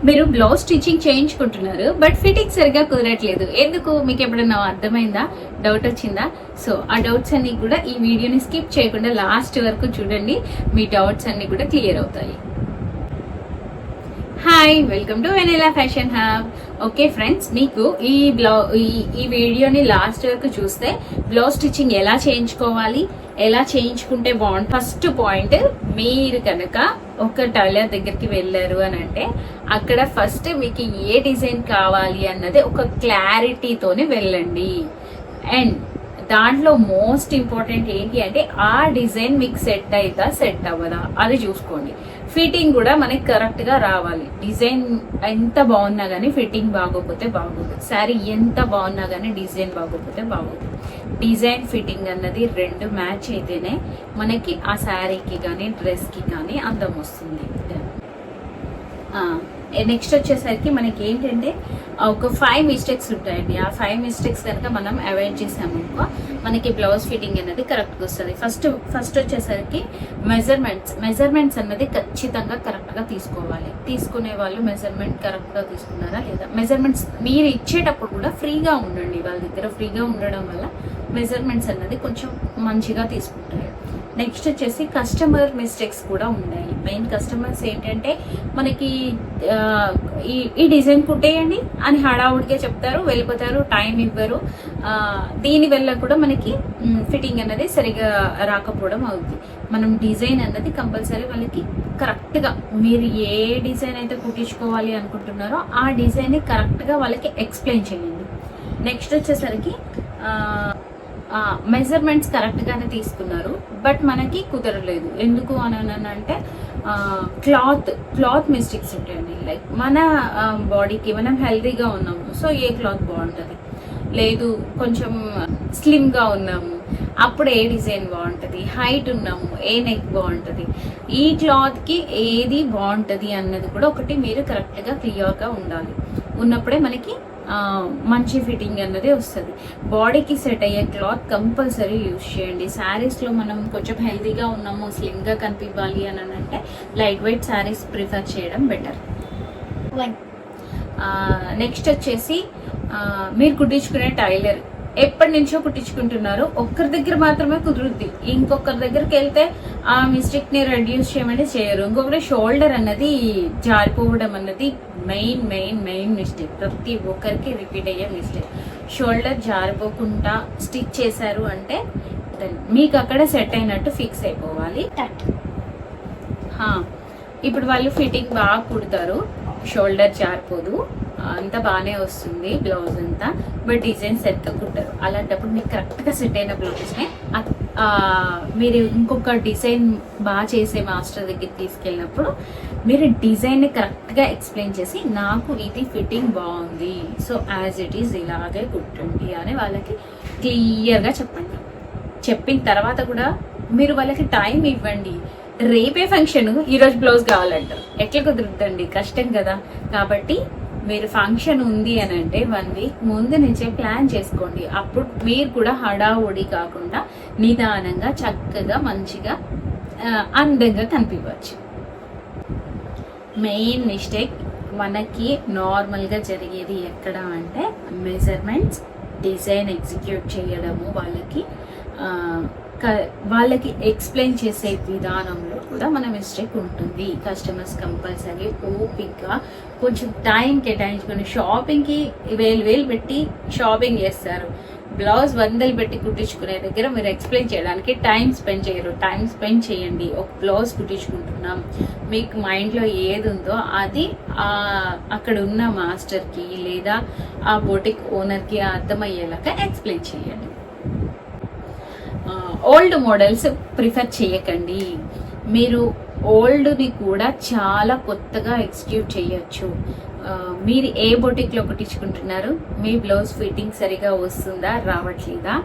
మీరు blouse stitching చేయించుకుంటున్నారు, but fitting సరిగా కుదరట్లేదు. ఎందుకు మీకు ఎప్పుడన్నా అర్థమైందా? డౌట్ వచ్చిందా? సో ఆ డౌట్స్ అన్ని కూడా ఈ వీడియోని స్కిప్ చేయకుండా లాస్ట్ వరకు చూడండి, మీ డౌట్స్ అన్ని కూడా క్లియర్ అవుతాయి. Hi, welcome to Vennela fashion hub. Okay friends, మీకు ఈ వీడియోని లాస్ట్ వరకు చూస్తే బ్లౌజ్ స్టిచ్చింగ్ ఎలా చేయించుకోవాలి, ఎలా చేయించుకుంటే బాగుంటుంది. ఫస్ట్ పాయింట్, మీరు కనుక ఒక టైలర్ దగ్గరికి వెళ్ళారు అని అంటే అక్కడ ఫస్ట్ మీకు ఏ డిజైన్ కావాలి అన్నది ఒక క్లారిటీతోనే వెళ్ళండి. అండ్ దాంట్లో మోస్ట్ ఇంపార్టెంట్ ఏంటి అంటే ఆ డిజైన్ మీకు సెట్ అవుతా సెట్ అవ్వదా అది చూసుకోండి. ఫిట్టింగ్ కూడా మనకి కరెక్ట్ గా రావాలి. డిజైన్ ఎంత బాగున్నా కానీ ఫిట్టింగ్ బాగోపోతే బాగోదు. శారీ ఎంత బాగున్నా కానీ డిజైన్ బాగోపోతే బాగోదు. డిజైన్ ఫిట్టింగ్ అన్నది రెండు మ్యాచ్ అయితేనే మనకి ఆ శారీకి కానీ డ్రెస్ కి కానీ అందం వస్తుంది. నెక్స్ట్ వచ్చేసరికి మనకి ఏంటంటే ఒక 5 మిస్టేక్స్ ఉంటాయండి. ఆ 5 మిస్టేక్స్ కనుక మనం అవాయిడ్ చేసామనుకో మనకి బ్లౌజ్ ఫిట్టింగ్ అనేది కరెక్ట్గా వస్తుంది. ఫస్ట్ వచ్చేసరికి మెజర్మెంట్స్ అన్నది ఖచ్చితంగా కరెక్ట్గా తీసుకోవాలి. తీసుకునే వాళ్ళు మెజర్మెంట్ కరెక్ట్గా తీసుకున్నారా లేదా, మెజర్మెంట్స్ మీరు ఇచ్చేటప్పుడు కూడా ఫ్రీగా ఉండండి. వాళ్ళ దగ్గర ఫ్రీగా ఉండడం వల్ల మెజర్మెంట్స్ అన్నది కొంచెం మంచిగా తీసుకుంటారు. నెక్స్ట్ వచ్చేసి కస్టమర్ మిస్టేక్స్ కూడా ఉన్నాయి. మెయిన్ కస్టమర్స్ ఏంటంటే మనకి ఈ డిజైన్ కుట్టేయండి అని హడావుడిగా చెప్తారు, వెళ్ళిపోతారు, టైం ఇవ్వరు. దీనివల్ల కూడా మనకి ఫిట్టింగ్ అనేది సరిగా రాకపోవడం అవుతుంది. మనం డిజైన్ అన్నది కంపల్సరీ వాళ్ళకి కరెక్ట్గా, మీరు ఏ డిజైన్ అయితే కుట్టించుకోవాలి అనుకుంటున్నారో ఆ డిజైన్ కరెక్ట్గా వాళ్ళకి ఎక్స్ప్లెయిన్ చేయండి. నెక్స్ట్ వచ్చేసరికి మెజర్మెంట్స్ కరెక్ట్గానే తీసుకున్నారు, బట్ మనకి కుదరలేదు. ఎందుకు అని అంటే క్లాత్ మిస్టేక్స్ ఉంటాయండి. లైక్ మన బాడీకి మనం హెల్తీగా ఉన్నాము, సో ఏ క్లాత్ బాగుంటుంది, లేదు కొంచెం స్లిమ్గా ఉన్నాము అప్పుడు ఏ డిజైన్ బాగుంటుంది, హైట్ ఉన్నాము ఏ నెక్ బాగుంటుంది, ఈ క్లాత్కి ఏది బాగుంటుంది అన్నది కూడా ఒకటి మీరు కరెక్ట్గా క్లియర్గా ఉండాలి. ఉన్నప్పుడే మనకి మంచి ఫిట్టింగ్ అన్నది వస్తుంది. బాడీకి సెట్ అయ్యే క్లాత్ కంపల్సరీ యూజ్ చేయండి. శారీస్లో మనం కొంచెం హెల్తీగా ఉన్నాము, స్లిమ్గా కనిపించాలి అని అంటే లైట్ వెయిట్ శారీస్ ప్రిఫర్ చేయడం బెటర్. నెక్స్ట్ వచ్చేసి మీరు కుట్టించుకునే టైలర్ ఎప్పటి నుంచో కుట్టించుకుంటున్నారు, ఒక్కరి దగ్గర మాత్రమే కుదురుద్ది. ఇంకొకరి దగ్గరికి వెళ్తే ఆ మిస్టేక్ ని రెడ్యూస్ చేయమంటే చేయరు. ఇంకొకటి షోల్డర్ అన్నది జారిపోవడం అన్నది మెయిన్ మెయిన్ మెయిన్ మిస్టేక్. ప్రతి ఒక్కరికి రిపీట్ అయ్యే మిస్టేక్. షోల్డర్ జారిపోకుండా స్టిచ్ చేశారు అంటే మీకు అక్కడ సెట్ అయినట్టు ఫిక్స్ అయిపోవాలి. ఇప్పుడు వాళ్ళు ఫిట్టింగ్ బాగా కుడతారు, షోల్డర్ జారిపోదు, అంతా బాగానే వస్తుంది బ్లౌజ్ అంతా, బట్ డిజైన్ సెట్ కుట్టారు. అలాంటప్పుడు మీకు కరెక్ట్గా సెట్ అయిన బ్లౌజ్ని మీరు ఇంకొక డిజైన్ బాగా చేసే మాస్టర్ దగ్గరికి తీసుకెళ్ళినప్పుడు మీరు డిజైన్ని కరెక్ట్గా ఎక్స్ప్లెయిన్ చేసి నాకు ఇది ఫిట్టింగ్ బాగుంది, సో యాజ్ ఇట్ ఈజ్ ఇలాగే కుట్టండి అని వాళ్ళకి క్లియర్గా చెప్పండి. చెప్పిన తర్వాత కూడా మీరు వాళ్ళకి టైం ఇవ్వండి. రేపే ఫంక్షన్, ఈరోజు బ్లౌజ్ కావాలంటారు, ఎట్లా కుదురుద్దండి, కష్టం కదా. కాబట్టి మీరు ఫంక్షన్ ఉంది అని అంటే 1 వీక్ ముందు నుంచే ప్లాన్ చేసుకోండి. అప్పుడు మీరు కూడా హడావుడి కాకుండా నిదానంగా చక్కగా మంచిగా అందంగా కనిపించవచ్చు. మెయిన్ మిస్టేక్ మనకి నార్మల్గా జరిగేది ఎక్కడ అంటే మెజర్మెంట్స్, డిజైన్ ఎగ్జిక్యూట్ చేయడము, వాళ్ళకి ఎక్స్ప్లెయిన్ చేసే విధానంలో కూడా మన మిస్టేక్ ఉంటుంది. కస్టమర్స్ కంపల్సరీ ఓపిక్గా కొంచెం టైం కేటాయించుకొని, షాపింగ్కి వేలు పెట్టి షాపింగ్ చేస్తారు, బ్లౌజ్ 100 పెట్టి కుట్టించుకునే దగ్గర మీరు ఎక్స్ప్లెయిన్ చేయడానికి టైం స్పెండ్ చేయరు. టైం స్పెండ్ చేయండి. ఒక బ్లౌజ్ కుట్టించుకుంటున్నాం, మీకు మైండ్లో ఏది ఉందో అది అక్కడ ఉన్న మాస్టర్కి లేదా ఆ బొటిక్ ఓనర్కి అర్థమయ్యేలాగా ఎక్స్ప్లెయిన్ చేయండి. ఓల్డ్ మోడల్స్ ప్రిఫర్ చేయకండి. మీరు ఓల్డ్ని కూడా చాలా కొత్తగా ఎగ్జిక్యూట్ చేయొచ్చు. మీరు ఏ బొటిక్లో కుట్టించుకుంటున్నారు, మీ బ్లౌజ్ ఫిట్టింగ్ సరిగా వస్తుందా రావట్లేదా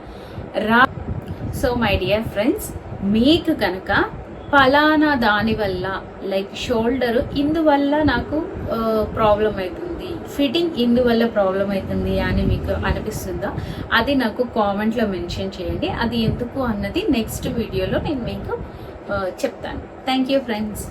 సో మై డియర్ ఫ్రెండ్స్, మీకు కనుక ఫలానా దానివల్ల లైక్ షోల్డర్ ఇందువల్ల నాకు ప్రాబ్లం అవుతుంది, ఫిట్టింగ్ ఇందువల్ల ప్రాబ్లం అవుతుంది అని మీకు అనిపిస్తుందా, అది నాకు కామెంట్లో మెన్షన్ చేయండి. అది ఎందుకు అన్నది నెక్స్ట్ వీడియోలో నేను మీకు చెప్తాను. Thank you friends.